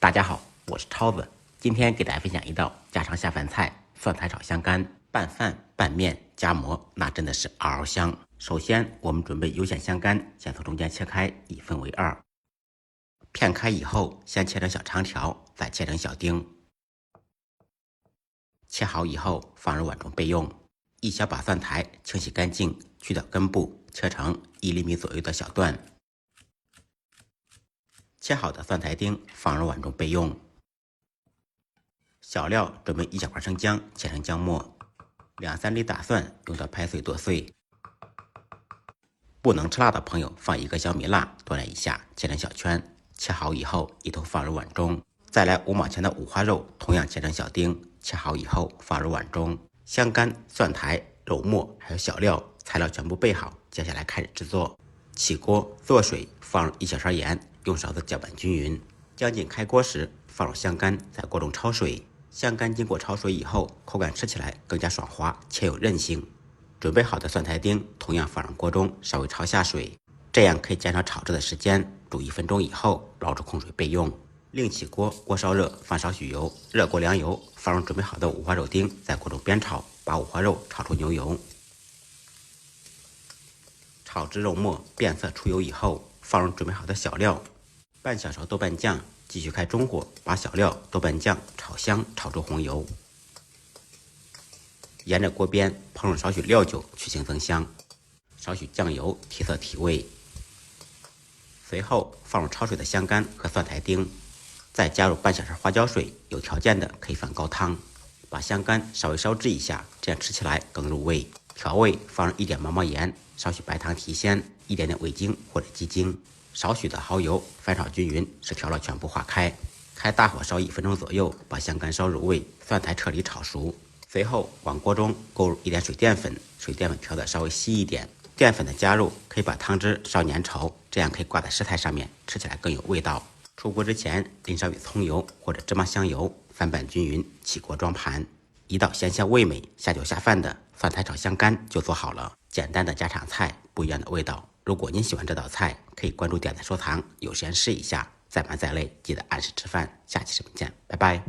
大家好，我是超子，今天给大家分享一道家常下饭菜——蒜苔炒香干。拌饭、拌面、夹馍，那真的是嗷嗷香。首先，我们准备油咸香干，先从中间切开，1分为2。片开以后，先切成小长条，再切成小丁。切好以后，放入碗中备用。一小把蒜苔清洗干净，去掉根部，切成1厘米左右的小段。切好的蒜苔丁放入碗中备用。小料准备1小块生姜，切成姜末；2-3粒大蒜，用刀拍碎剁碎。不能吃辣的朋友放1个小米辣，剁烂一下，切成小圈。切好以后，一同放入碗中。再来5毛钱的五花肉，同样切成小丁，切好以后放入碗中。香干、蒜苔、肉末还有小料，材料全部备好，接下来开始制作。起锅做水，放入1小勺盐，用勺子搅拌均匀。将近开锅时，放入香干，在锅中焯水。香干经过焯水以后，口感吃起来更加爽滑且有韧性。准备好的蒜苔丁同样放入锅中，稍微焯下水，这样可以减少炒制的时间。煮1分钟以后，捞出空水备用。另起锅，锅烧热，放少许油，热锅凉油，放入准备好的五花肉丁，在锅中煸炒，把五花肉炒出牛油。炒至肉末变色出油以后，放入准备好的小料，半小勺豆瓣酱，继续开中火，把小料、豆瓣酱炒香，炒出红油。沿着锅边烹入少许料酒，去腥增香，少许酱油提色提味。随后放入焯水的香干和蒜苔丁，再加入半小勺花椒水，有条件的可以放高汤。把香干稍微烧制一下，这样吃起来更入味。调味放入1点毛毛盐，少许白糖提鲜，1点点味精或者鸡精，少许的蚝油，翻炒均匀，使调料全部化开。开大火烧1分钟左右，把香干烧入味，蒜苔彻底炒熟。随后往锅中勾入1点水淀粉，水淀粉调得稍微稀一点。淀粉的加入可以把汤汁烧粘稠，这样可以挂在食材上面，吃起来更有味道。出锅之前淋少许葱油或者芝麻香油，翻拌均匀，起锅装盘。一道鲜香味美、下酒下饭的蒜苔炒香干就做好了。简单的家常菜，不一样的味道。如果您喜欢这道菜，可以关注、点赞、收藏，有时间试一下。再忙再累，记得按时吃饭。下期视频见，拜拜。